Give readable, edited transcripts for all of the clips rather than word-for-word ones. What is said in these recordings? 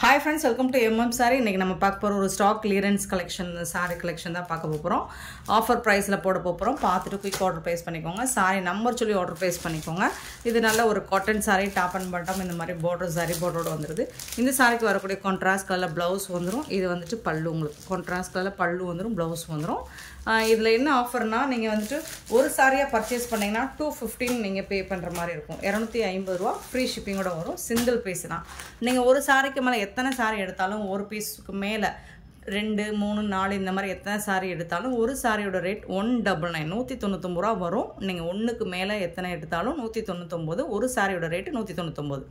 Hi friends, welcome to Saree. இன்னைக்கு நம்ம பார்க்க போற ஒரு stock clearance collection saree collection தான் பார்க்க போறோம். ஆஃபர் பிரைஸ்ல போட போறோம். பார்த்துட்டு குயிக் ஆர்டர் பிளேஸ் பண்ணிக்கோங்க. saree நம்பர் சொல்லி ஆர்டர் பிளேஸ் பண்ணிக்கோங்க. இது நல்ல ஒரு cotton saree top and bottom இந்த மாதிரி border saree border வந்துருது. இந்த சாரிக்கு வரக்கூடிய கான்ட்ராஸ்ட் கலர் ப்ளவுஸ் வந்துரும். இது வந்துட்டு பல்லு உங்களுக்கு கான்ட்ராஸ்ட் கலர் பல்லு வந்துரும், ப்ளவுஸ் வந்துரும். இதுல என்ன ஆஃபர்னா நீங்க வந்துட்டு ஒரு சாரியா பர்ச்சேஸ் பண்ணீங்கன்னா 215 நீங்க பே பண்ற மாதிரி இருக்கும். 250 ரூபாய் ஃப்ரீ ஷிப்பிங்கோட வரும். சிங்கிள் பீஸ் தான். நீங்க ஒரு சாரிக்கு மேல எத்தனை சாரி எடுத்தாலும் ஒரு பீஸ்க்கு மேல 2 3 4 இந்த மாதிரி எத்தனை சாரி எடுத்தாலும் ஒரு சாரியோட ரேட் 199 199 ரூபாய் வரும். நீங்க ஒண்ணுக்கு மேல எத்தனை எடுத்தாலும் 199, ஒரு சாரியோட ரேட் 199.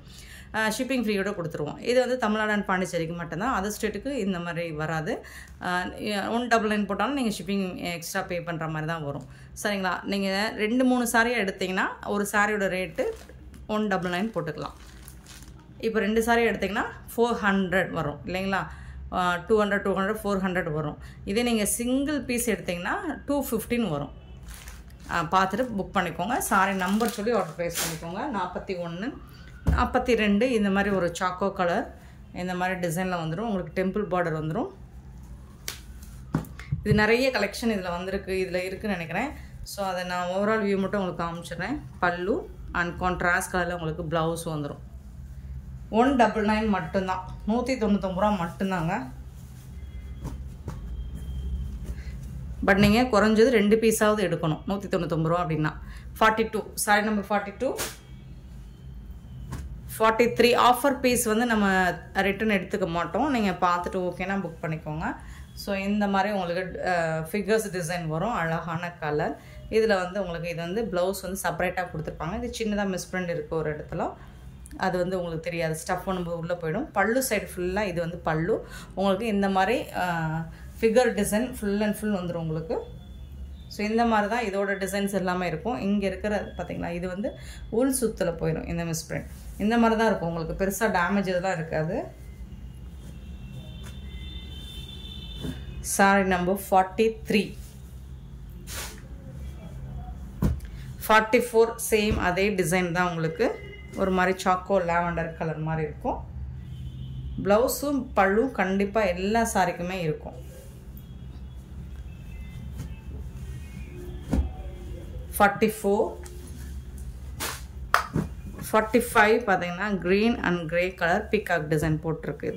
ஷிப்பிங் ஃப்ரீயோட கொடுத்துருவோம். இது வந்து தமிழ்நாடு அண்ட் பாண்டிச்சேரிக்கு மட்டும்தான். அதர் ஸ்டேட்டுக்கு இந்த மாதிரி வராது. 199 போட்டாலும் நீங்கள் ஷிப்பிங் எக்ஸ்ட்ரா பே பண்ணுற மாதிரி தான் வரும். சரிங்களா? நீங்கள் 2-3 சாரியாக எடுத்திங்கன்னா ஒரு சாரியோட ரேட்டு 199 போட்டுக்கலாம். இப்போ 2 சாரி எடுத்திங்கன்னா 400 வரும் இல்லைங்களா? 200 400 வரும். இதே நீங்கள் சிங்கிள் பீஸ் எடுத்திங்கன்னா 215 வரும். பார்த்துட்டு புக் பண்ணிக்கோங்க. சாரி நம்பர் சொல்லி ஆர்டர் ப்ளேஸ் பண்ணிக்கோங்க. 41 42 இந்த மாதிரி ஒரு சாக்கோ கலர் இந்த மாதிரி டிசைனில் வந்துடும். உங்களுக்கு டெம்பிள் பார்டர் வந்துடும். இது நிறைய கலெக்ஷன் இதில் வந்திருக்கு, இதில் இருக்குதுன்னு நினைக்கிறேன். ஸோ அதை நான் ஓவரால் வியூ மட்டும் உங்களுக்கு காமிச்சிடுறேன். பல்லு அண்ட் கான்ட்ராஸ்ட் கலரில் உங்களுக்கு ப்ளவுஸ் வந்துடும். 199 மட்டும்தான், 199 ரூபா மட்டும்தாங்க. பட் நீங்கள் குறைஞ்சது 2 பீஸாவது எடுக்கணும். 199 ரூபா அப்படின்னா 42 சாரி நம்பர் 42 43 ஆஃபர் பீஸ் வந்து நம்ம ரிட்டன் எடுத்துக்க மாட்டோம். நீங்கள் பார்த்துட்டு ஓகேனா புக் பண்ணிக்கோங்க. ஸோ இந்த மாதிரி உங்களுக்கு ஃபிகர்ஸ் டிசைன் வரும். அழகான கலர். இதில் வந்து உங்களுக்கு இது வந்து ப்ளவுஸ் வந்து செப்பரேட்டாக கொடுத்துருப்பாங்க. இது சின்னதாக மிஸ்பிரிண்ட் இருக்குது ஒரு இடத்துல, அது வந்து உங்களுக்கு தெரியாது. ஸ்டஃப் நம்ம உள்ளே போயிடும். பல்லு சைடு ஃபுல்லாக இது வந்து பல்லு உங்களுக்கு இந்த மாதிரி figure design full and full வந்துடும் உங்களுக்கு. ஸோ இந்த மாதிரி தான் இதோட டிசைன்ஸ் எல்லாமே இருக்கும். இங்கே இருக்கிற பார்த்தீங்களா, இது வந்து உள் சுத்தில் போயிடும். இந்த மிஸ்பிரிண்ட் இந்த மாதிரி தான் இருக்கும். உங்களுக்கு பெருசாக டேமேஜ் இதெல்லாம் இருக்காது. சாரி நம்பர் 43 44 சேம் அதே டிசைன் தான். உங்களுக்கு ஒரு மாதிரி சாக்கோ லாவெண்டர் கலர் மாதிரி இருக்கும். ப்ளவுஸும் பல்லும் கண்டிப்பாக எல்லா சாரிக்குமே இருக்கும். 44 45 பார்த்தீங்கன்னா green and grey colour peacock design போட்டிருக்கு.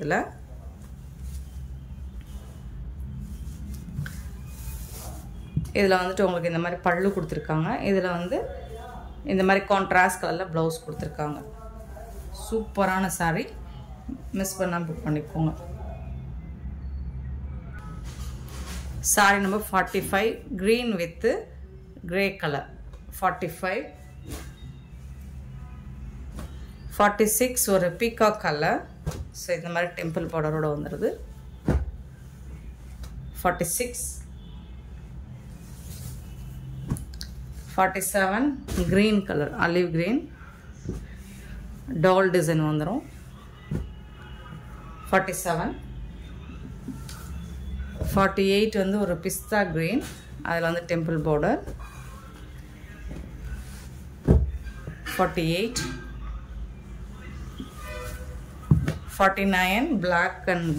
இதில் வந்துட்டு உங்களுக்கு இந்த மாதிரி பல்லு கொடுத்துருக்காங்க. இதில் வந்து இந்த மாதிரி கான்ட்ராஸ்ட் கலரில் ப்ளவுஸ் கொடுத்துருக்காங்க. சூப்பரான சாரி, மிஸ் பண்ணால் புக் பண்ணிக்கோங்க. Sorry number 45 green with grey colour. 45 46 ஒரு பீகாக் கலர். ஸோ இந்த மாதிரி டெம்பிள் பார்டரோட வந்துடுது. 46 47 க்ரீன் கலர் ஆலிவ் க்ரீன் டால் டிசைன் வந்துடும். 47 48 வந்து ஒரு பிஸ்தா க்ரீன், அதில் வந்து temple border. 48 49 black and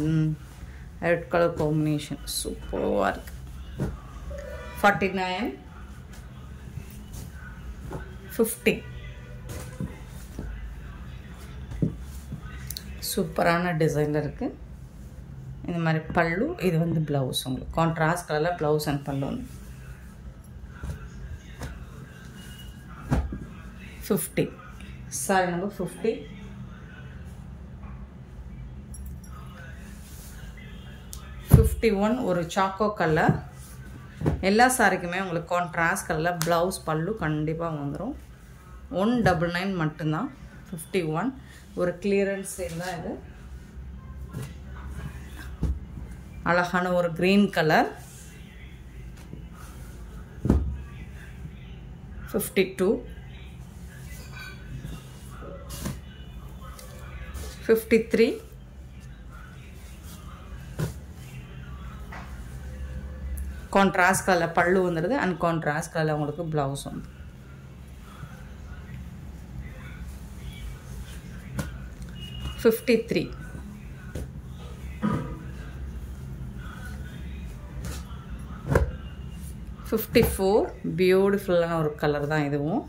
red color combination சூப்பராக இருக்கு. 49 50 சூப்பரான டிசைனில் இருக்குது. இந்த மாதிரி பல்லு, இது வந்து ப்ளவுஸ் உங்களுக்கு கான்ட்ராஸ்ட் கலரில் ப்ளவுஸ் அண்ட் பல்லு வந்து 50 சாரி நம்பர் 50 51 ஒரு சாக்கோ கலர். எல்லா சாரிக்குமே உங்களுக்கு கான்ட்ராஸ்ட் கலரில் ப்ளவுஸ் பல்லு கண்டிப்பாக வந்துடும். 199 மட்டும்தான். 51 ஒரு கிளியரன்ஸ் சேல் தான் இது. அழகான ஒரு க்ரீன் கலர். 52 53 கான்ட்ராஸ்ட் கலர் பல்லு வந்துடுது அண்ட் கான்ட்ராஸ்ட் கலர் உங்களுக்கு ப்ளவுஸ் வந்து. 53 54 பியூட்டிஃபுல்லான ஒரு கலர் தான் இதுவும்.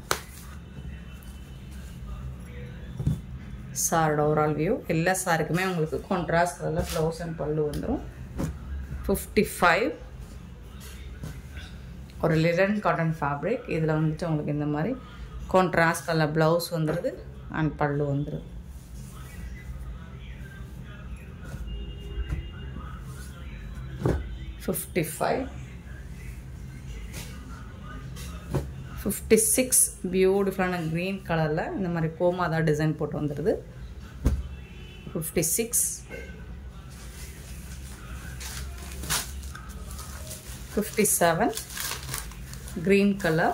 சாரோட ஓவரால் வியூ. எல்லா சாருக்குமே உங்களுக்கு கான்ட்ராஸ்ட் கலரில் ப்ளவுஸ் அண்ட் பல்லு வந்துடும். 55 ஒரு லினன் காட்டன் ஃபேப்ரிக். இதில் வந்துட்டு உங்களுக்கு இந்த மாதிரி கான்ட்ராஸ்ட் கலர் ப்ளவுஸ் வந்துடுது அண்ட் பல்லு வந்துடுது. $55. 56 பியூட்டிஃபுல்லான க்ரீன் கலரில் இந்த மாதிரி கோமாதா டிசைன் போட்டு வந்துடுது. 56. 57 green color.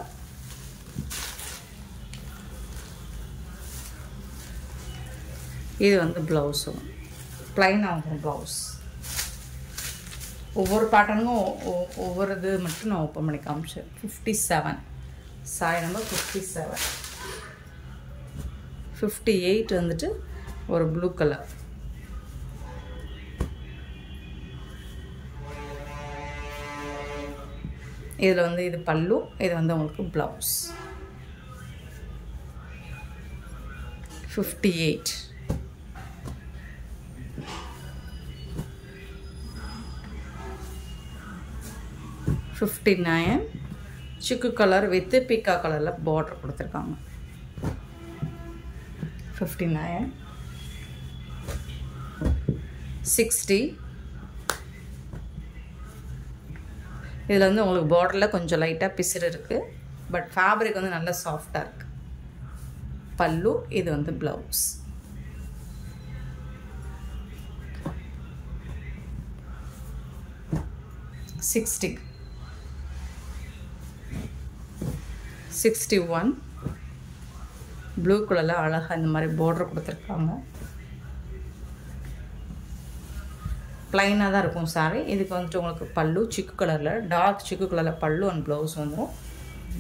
இது வந்து ப்ளவுஸ் ப்ளைனாக வந்துடும் ப்ளவுஸ். ஒவ்வொரு பேட்டர்னுக்கும் ஒவ்வொரு இது மட்டும் நான் ஓப்பன் பண்ணி காமிச்சேன். 57 சாரி நம்பர் 57. 58 வந்துட்டு ஒரு ப்ளூ கலர். இதில் வந்து இது பல்லு, இது வந்து உங்களுக்கு ப்ளவுஸ். 58. 59 சிக்கு கலர் வித் பீக்கா கலரில் பார்டர் கொடுத்துருக்காங்க. 59. 60. இதில் வந்து உங்களுக்கு பார்டரில் கொஞ்சம் லைட்டாக பிசிறு இருக்குது, பட் ஃபேப்ரிக் வந்து நல்லா சாஃப்டாக இருக்குது. பல்லு, இது வந்து ப்ளவுஸ். 60. 61 ப்ளூ கலரில் அழகாக இந்த மாதிரி பார்டர் கொடுத்துருக்காங்க. ப்ளைனாக தான் இருக்கும் சாரி. இதுக்கு வந்துட்டு உங்களுக்கு பல்லு சிக்கு கலரில், டார்க் சிக்கு கலரில் பல்லு அண்ட் ப்ளவுஸ் வந்துடும்.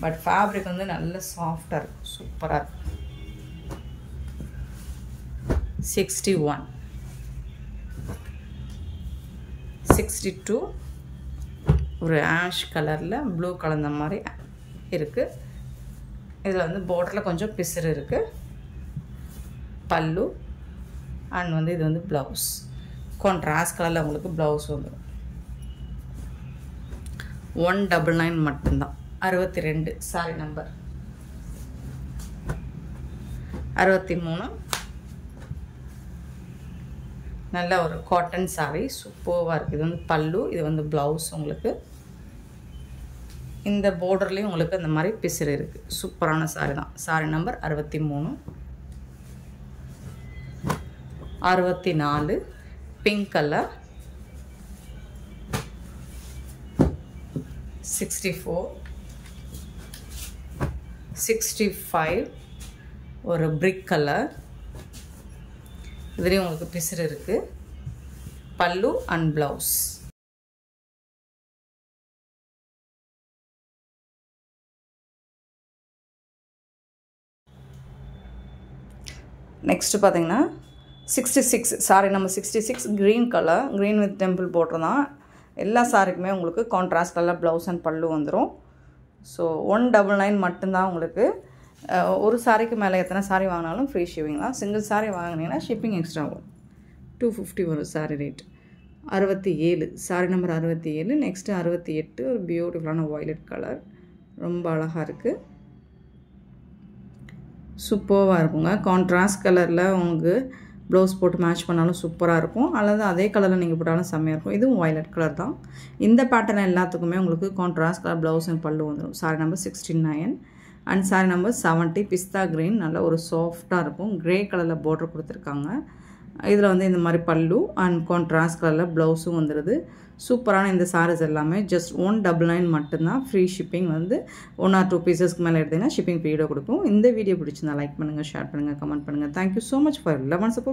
பட் ஃபேப்ரிக் வந்து நல்ல சாஃப்டாக இருக்கும், சூப்பராக இருக்கும். 61. 62 ஒரு ஆஷ் கலரில் ப்ளூ கலந்த மாதிரி இருக்குது. இதில் வந்து பார்டரில் கொஞ்சம் பிசிறு இருக்குது. பல்லு அண்ட் வந்து இது வந்து ப்ளவுஸ். கான்ட்ராஸ்ட் கலரில் உங்களுக்கு ப்ளவுஸ் வந்துடும். 199 மட்டும்தான். 62 சாரி நம்பர் 63. நல்ல ஒரு காட்டன் சாரி, சூப்பராக இருக்குது. இது வந்து பல்லு, இது வந்து ப்ளவுஸ். உங்களுக்கு இந்த பார்டர்லேயும் உங்களுக்கு இந்த மாதிரி பிசிறு இருக்குது. சூப்பரான சாரி தான். Sorry number 63. 64 pink colour. 64. 65 ஒரு பிரிக் கலர். இதுலேயும் உங்களுக்கு பிசிறு இருக்குது. பல்லு அண்ட் ப்ளவுஸ். நெக்ஸ்ட்டு பார்த்தீங்கன்னா 66 sorry number 66 green colour, green with temple border தான். எல்லா சாரிக்குமே உங்களுக்கு கான்ட்ராஸ்ட் கலர் ப்ளவுஸ் அண்ட் பல்லு வந்துடும். ஸோ 199 மட்டும்தான் உங்களுக்கு. ஒரு சாரிக்கு மேலே எத்தனை சாரி வாங்கினாலும் ஃப்ரீ ஷிப்பிங் தான். சிங்கிள் சாரி வாங்கினீங்கன்னா ஷிப்பிங் எக்ஸ்ட்ரா வரும். 250 வரும் sorry rate. 67 sorry number 67. Next 68 ஒரு பியூட்டிஃபுல்லான வயலட் கலர், ரொம்ப அழகாக இருக்குது, சூப்பராக இருக்குங்க. கான்ட்ராஸ்ட் கலரில் உங்களுக்கு ப்ளவுஸ் போட்டு மேட்ச் பண்ணாலும் சூப்பராக இருக்கும், அல்லது அதே கலரில் நீங்கள் போட்டாலும் செம்மையாக இருக்கும். இதுவும் வயலட் கலர் தான். இந்த பேட்டர்ன் எல்லாத்துக்குமே உங்களுக்கு கான்ட்ராஸ்ட் கலர் ப்ளவுஸ் அண்ட் பல்லு வந்துடும். Sari number 69 and sari number 70 பிஸ்தா க்ரீன், நல்ல ஒரு சாஃப்டாக இருக்கும். க்ரே கலரில் பார்டர் கொடுத்துருக்காங்க. இதில் வந்து இந்த மாதிரி பல்லு அண்ட் கான்ட்ராஸ்ட் கலரில் ப்ளவுஸும் வந்துடுது. சூப்பரான இந்த சாரீஸ் எல்லாமே ஜஸ்ட் 199 மட்டும்தான். ஃப்ரீ ஷிப்பிங் வந்து 1 or 2 பீசஸ்க்கு மேலே எடுத்தீங்கன்னா ஷிப்பிங் ஃப்ரீயோட கொடுக்கும். இந்த வீடியோ பிடிச்சிருந்தா லைக் பண்ணுங்கள், ஷேர் பண்ணுங்கள், கமெண்ட் பண்ணுங்கள். Thank you so much for love and support.